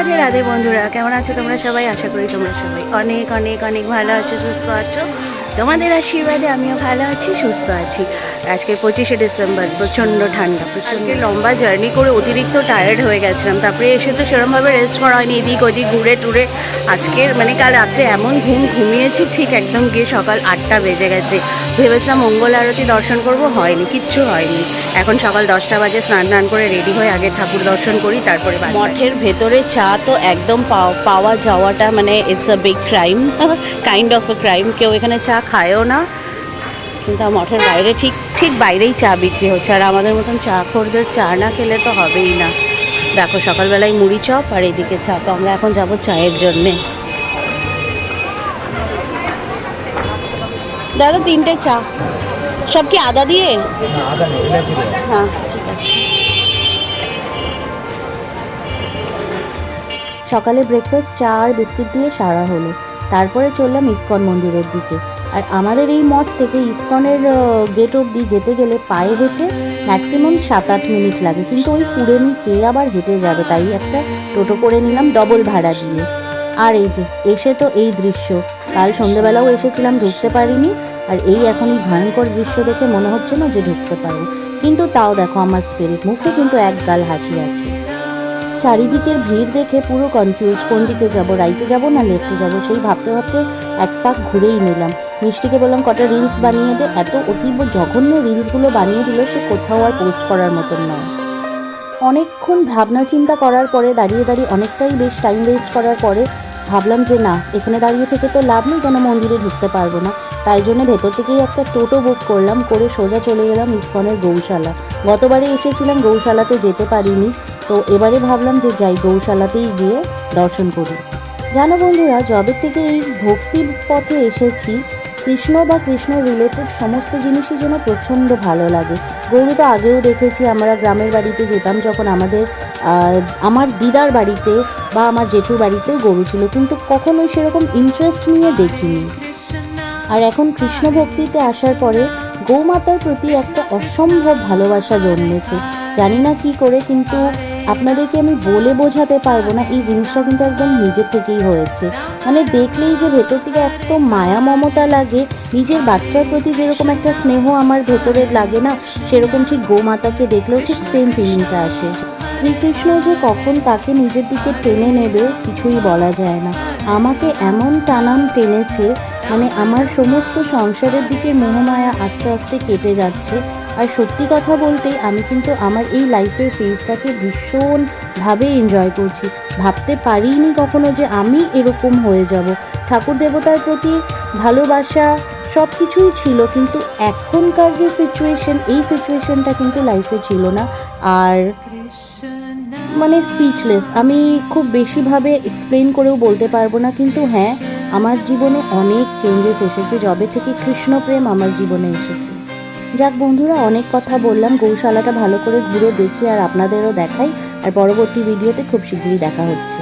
রাধে রাধে বন্ধুরা, কেমন আছো তোমরা সবাই? আশা করি তোমরা সবাই অনেক অনেক অনেক ভালো আছো, সুস্থ আছো। তোমাদের আশীর্বাদে আমিও ভালো আছি, সুস্থ আছি। আজকে 25শে ডিসেম্বর, প্রচণ্ড ঠান্ডা, প্রচণ্ড লম্বা জার্নি করে অতিরিক্ত টায়ার্ড হয়ে গেছিলাম। তারপরে এসে তো সেরকমভাবে রেস্ট করা হয়নি, এদিক ওদিক ঘুরে টুরে আজকের কাল রাত্রে এমন ঘুমিয়েছি, ঠিক একদম গিয়ে সকাল 8টা বেজে গেছে। ভেবেছিলাম মঙ্গল আরতি দর্শন করব, হয়নি, কিচ্ছু হয়নি। এখন সকাল 10টা বাজে, স্নান করে রেডি হয়ে আগে ঠাকুর দর্শন করি, তারপরে মঠের ভেতরে চা তো একদম পাওয়া যাওয়াটা it's a big crime, kind of a crime. কেউ এখানে চা খায়ও না, কিন্তু মঠের বাইরে ঠিক বাইরেই চা বিক্রি হচ্ছে। আর আমাদের মতন চা খোরদের চা না খেলে তো হবেই না। দেখো সকালবেলায় মুড়ি চপ আর এদিকে চা। তো আমরা এখন যাবো চায়ের জন্যে। দাদা 3টে চা, সব কি আদা দিয়ে? হ্যাঁ ঠিক আছে। সকালে ব্রেকফাস্ট চা আর বিস্কিট দিয়ে সারা হলো। তারপরে চললাম ইস্কন মন্দিরের দিকে। আর আমাদের এই মঠ থেকে ইস্কনের গেট অবধি যেতে গেলে পায়ে হেঁটে ম্যাক্সিমাম 7-8 মিনিট লাগে, কিন্তু ওই কুড়েমি কে আবার হেঁটে যাবে, তাই একটা টোটো করে নিলাম ডবল ভাড়া দিয়ে। আর এই যে এসে তো এই দৃশ্য, কাল সন্ধ্যেবেলাও এসেছিলাম, ঢুকতে পারিনি। আর এখন এই ভয়ঙ্কর দৃশ্য দেখে মনে হচ্ছে না যে ঢুকতে পারবো, কিন্তু তাও দেখো আমার স্পিরিট, মুখে কিন্তু এক গাল হাসি আছে। চারিদিকের ভিড় দেখে পুরো কনফিউজ, কোন দিকে যাব, রাইটে যাব না লেফটে যাব, সেই ভাবতে ভাবতে এক পাক ঘুরেই নিলাম। মিষ্টিকে বললাম কটা রিলস বানিয়ে দে, এত অতীব জঘন্য রিলসগুলো বানিয়ে দিল, সে কোথাও আর পোস্ট করার মতন নয়। অনেকক্ষণ ভাবনা চিন্তা করার পরে, দাঁড়িয়ে অনেকটাই বেশ টাইম ওয়েস্ট করার পরে ভাবলাম যে না, এখানে দাঁড়িয়ে থেকে তো লাভ নেই, কেন মন্দিরে ঢুকতে পারবো না। তাই জন্য ভেতর থেকেই একটা টোটো বুক করলাম, করে সোজা চলে গেলাম ইস্কনের গৌশালা। গতবারে এসেছিলাম, গৌশালাতে যেতে পারিনি, তো এবারে ভাবলাম যে যাই, গৌশালাতেই গিয়ে দর্শন করি। জানো বন্ধুরা, যবে থেকে এই ভক্তির পথে এসেছি, কৃষ্ণ বা কৃষ্ণ রিলেটেড সমস্ত জিনিসই যেন প্রচণ্ড ভালো লাগে। গরু তো আগেও দেখেছি, আমরা গ্রামের বাড়িতে যেতাম যখন, আমার দিদার বাড়িতে বা আমার জেঠুর বাড়িতেও গরু ছিল, কিন্তু কখনোই সেরকম ইন্টারেস্ট নিয়ে দেখিনি। আর এখন কৃষ্ণ ভক্তিতে আসার পরে গৌমাতার প্রতি একটা অসম্ভব ভালোবাসা জন্মেছে। জানি না কি করে, কিন্তু আপনাদেরকে আমি বলে বোঝাতে পারবো না, এই জিনিসটা কিন্তু একদম নিজের থেকেই হয়েছে। দেখলেই যে ভেতর থেকে এত মায়া মমতা লাগে, নিজের বাচ্চার প্রতি যেরকম একটা স্নেহ আমার ভেতরে লাগে না, সেরকম ঠিক গোমাতাকে দেখলেও ঠিক সেম ফিলিংটা আসে। শ্রীকৃষ্ণ যে কখন তাকে নিজের দিকে টেনে নেবে কিছুই বলা যায় না। আমাকে এমন টানান টেনেছে, আমার সমস্ত সংসারের দিকে মোহমায়া আস্তে আস্তে কেটে যাচ্ছে। আর সত্যি কথা বলতে আমি কিন্তু আমার এই লাইফের ফেজটাকে ভীষণভাবে এনজয় করছি। ভাবতে পারিনি কখনো যে আমি এরকম হয়ে যাব। ঠাকুর দেবতার প্রতি ভালোবাসা সব কিছুই ছিল, কিন্তু এখনকার যে সিচুয়েশন, এই সিচুয়েশনটা কিন্তু লাইফে ছিল না। আর স্পিচলেস, আমি খুব বেশিভাবে এক্সপ্লেন করেও বলতে পারবো না, কিন্তু হ্যাঁ, আমার জীবনে অনেক চেঞ্জেস এসেছে যবে থেকে কৃষ্ণপ্রেম আমার জীবনে এসেছে। যাক বন্ধুরা, অনেক কথা বললাম, গৌশালাটা ভালো করে ঘুরে দেখি আর আপনাদেরও দেখাই। আর পরবর্তী ভিডিওতে খুব শীঘ্রই দেখা হচ্ছে।